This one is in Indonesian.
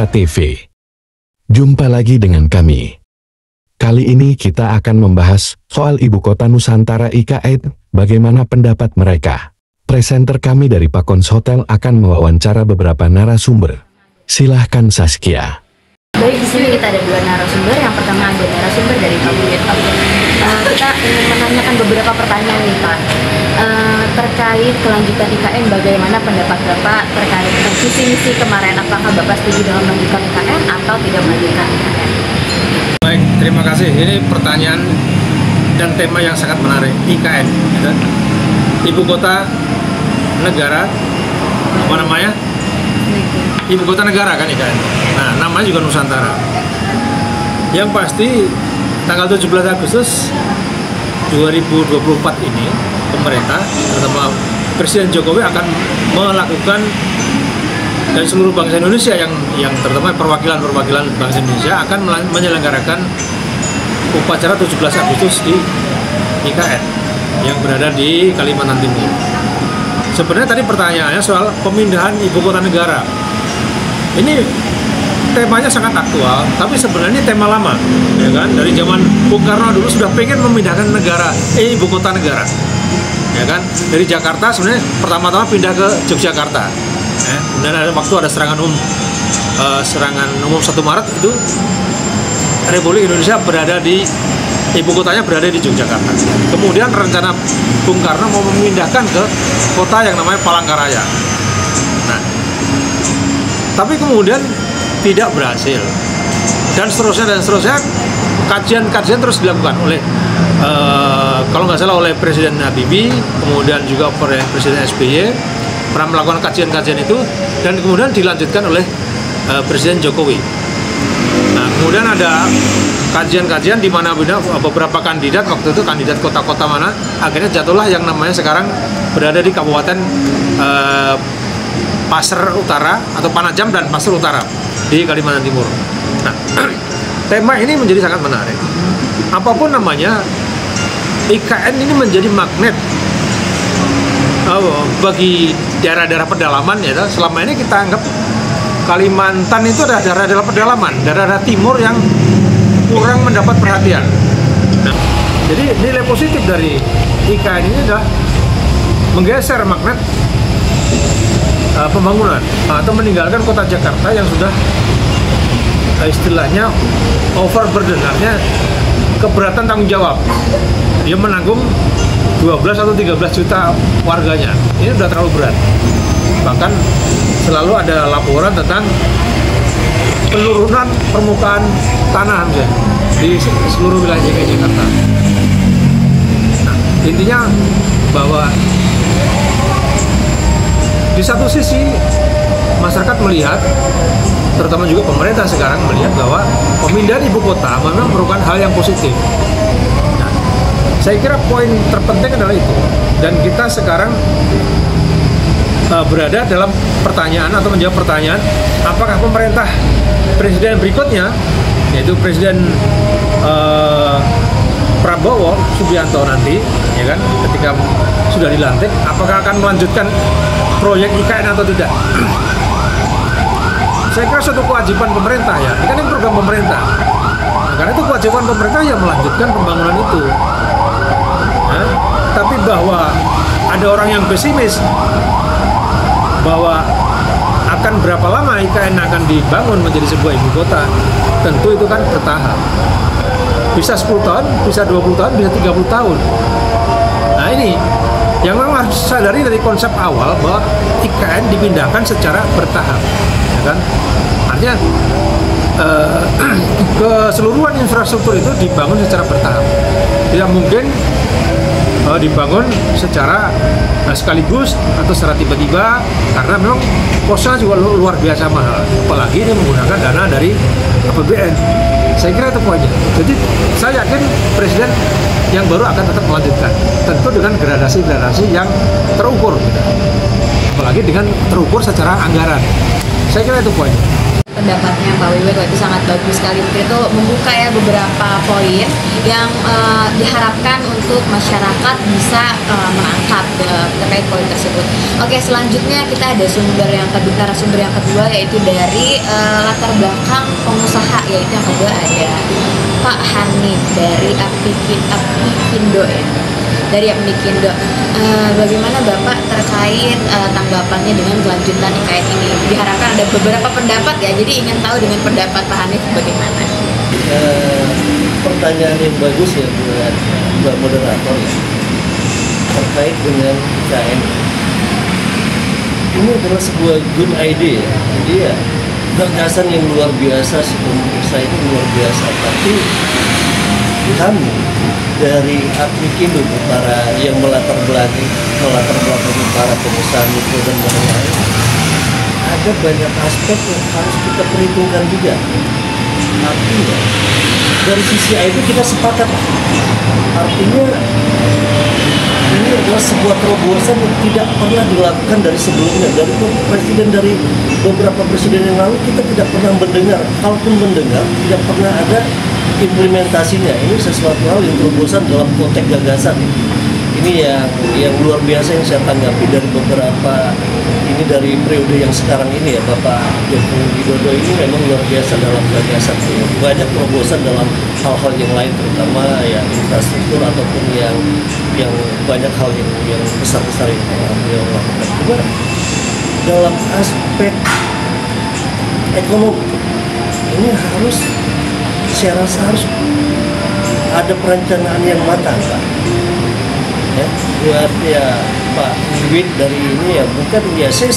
Nusantara TV. Jumpa lagi dengan kami. Kali ini kita akan membahas soal Ibu Kota Nusantara IKN, bagaimana pendapat mereka. Presenter kami dari Pakons Hotel akan mewawancara beberapa narasumber. Silahkan Saskia. Baik, di sini kita ada dua narasumber. Yang pertama ada narasumber dari Kabupaten. Kita ingin menanyakan beberapa pertanyaan nih Pak. Terkait kelanjutan IKN, bagaimana pendapat Bapak terkait dengan visi misi kemarin? Apakah Bapak setuju dengan melanjutkan IKN atau tidak melanjutkan IKN? Baik, terima kasih. Ini pertanyaan dan tema yang sangat menarik. IKN, gitu. Ibu Kota Negara, apa namanya? Ibu Kota Negara kan IKN. Nah, namanya juga Nusantara. Yang pasti tanggal 17 Agustus 2024 ini pemerintah, terutama Presiden Jokowi akan melakukan, dan seluruh bangsa Indonesia yang terutama perwakilan bangsa Indonesia akan menyelenggarakan upacara 17 Agustus di IKN yang berada di Kalimantan Timur. Sebenarnya tadi pertanyaannya soal pemindahan ibu kota negara. Ini temanya sangat aktual, tapi sebenarnya ini tema lama, ya kan? Dari zaman Bung Karno dulu sudah pengen memindahkan ibu kota negara, ya kan? Dari Jakarta sebenarnya pertama-tama pindah ke Yogyakarta. Kemudian ada waktu ada serangan umum 1 Maret itu Republik Indonesia berada di ibu kotanya berada di Yogyakarta. Kemudian rencana Bung Karno mau memindahkan ke kota yang namanya Palangkaraya. Nah, tapi kemudian tidak berhasil, dan seterusnya kajian terus dilakukan oleh kalau nggak salah oleh Presiden Habibie, kemudian juga Presiden SBY pernah melakukan kajian-kajian itu, dan kemudian dilanjutkan oleh Presiden Jokowi. Nah, kemudian ada kajian-kajian di mana beberapa kandidat, waktu itu kandidat kota-kota mana, akhirnya jatuhlah yang namanya sekarang berada di Kabupaten Pasir Utara atau Panajam dan Pasir Utara di Kalimantan Timur. Nah, tema ini menjadi sangat menarik. Apapun namanya, IKN ini menjadi magnet bagi daerah-daerah pedalaman, ya. Selama ini kita anggap Kalimantan itu adalah daerah-daerah pedalaman, daerah-daerah timur yang kurang mendapat perhatian. Nah, jadi nilai positif dari IKN ini adalah menggeser magnet pembangunan atau meninggalkan kota Jakarta yang sudah istilahnya overburden, artinya keberatan tanggung jawab. Dia menanggung 12 atau 13 juta warganya. Ini sudah terlalu berat. Bahkan selalu ada laporan tentang penurunan permukaan tanah di seluruh wilayah DKI Jakarta. Nah, intinya bahwa di satu sisi masyarakat melihat, terutama juga pemerintah sekarang melihat bahwa pemindahan ibu kota memang merupakan hal yang positif. Nah, saya kira poin terpenting adalah itu, dan kita sekarang berada dalam pertanyaan atau menjawab pertanyaan, apakah pemerintah presiden berikutnya, yaitu Presiden Prabowo Subianto nanti, ya kan, ketika sudah dilantik, apakah akan melanjutkan proyek IKN atau tidak? Saya kira suatu kewajiban pemerintah, ya. Ini kan ini program pemerintah. Nah, karena itu kewajiban pemerintah yang melanjutkan pembangunan itu. Nah, tapi bahwa ada orang yang pesimis bahwa akan berapa lama IKN akan dibangun menjadi sebuah ibu kota, tentu itu kan bertahap. Bisa 10 tahun, bisa 20 tahun, bisa 30 tahun. Nah, ini yang memang harus disadari dari konsep awal bahwa IKN dipindahkan secara bertahap, ya kan? Artinya keseluruhan infrastruktur itu dibangun secara bertahap. Tidak mungkin dibangun secara sekaligus atau secara tiba-tiba, karena memang kosnya juga luar biasa mahal. Apalagi ini menggunakan dana dari APBN. Saya kira itu poinnya. Jadi saya yakin Presiden yang baru akan tetap melanjutkan, tentu dengan gradasi-gradasi yang terukur, apalagi dengan terukur secara anggaran. Saya kira itu poinnya. Pendapatnya Pak Wiwet itu sangat bagus sekali. Mungkin itu membuka ya beberapa poin yang diharapkan untuk masyarakat bisa menangkap terkait poin tersebut. Oke, selanjutnya kita ada narasumber yang kedua, yaitu dari latar belakang pengusaha, yaitu yang kedua ada Pak Hanif dari Apikindo ya. Dari Apikindo, bagaimana Bapak terkait tanggapannya dengan kelanjutan IKN ini? Diharapkan ada beberapa pendapat ya, jadi ingin tahu dengan pendapat Pak Hanif bagaimana? Pertanyaan yang bagus ya buat Mbak Moderator ya, terkait dengan IKN. Ini adalah sebuah good idea ya. Jadi ya gagasan yang luar biasa, si pemirsa itu luar biasa, tapi kami dari Apikindo, para yang melatar belakangi para pengusaha mikro dan menengah, ada banyak aspek yang harus kita perhitungkan juga. Artinya dari sisi itu kita sepakat, artinya ini adalah sebuah terobosan yang tidak pernah dilakukan dari sebelumnya. Dari beberapa presiden yang lalu kita tidak pernah mendengar, kalaupun mendengar tidak pernah ada implementasinya. Ini sesuatu hal yang terobosan dalam konteks gagasan. Ini yang luar biasa yang saya tanggapi dari dari periode yang sekarang ini ya, Bapak Joko Widodo ini memang luar biasa dalam gagasan. Banyak terobosan dalam hal-hal yang lain, terutama ya infrastruktur ataupun yang banyak hal yang besar-besar yang beliau lakukan. Cuma dalam aspek ekonomi ini saya rasa harus ada perencanaan yang matang, Pak. Ya, buat ya Pak Wiwit dari ini ya, bukan ya saya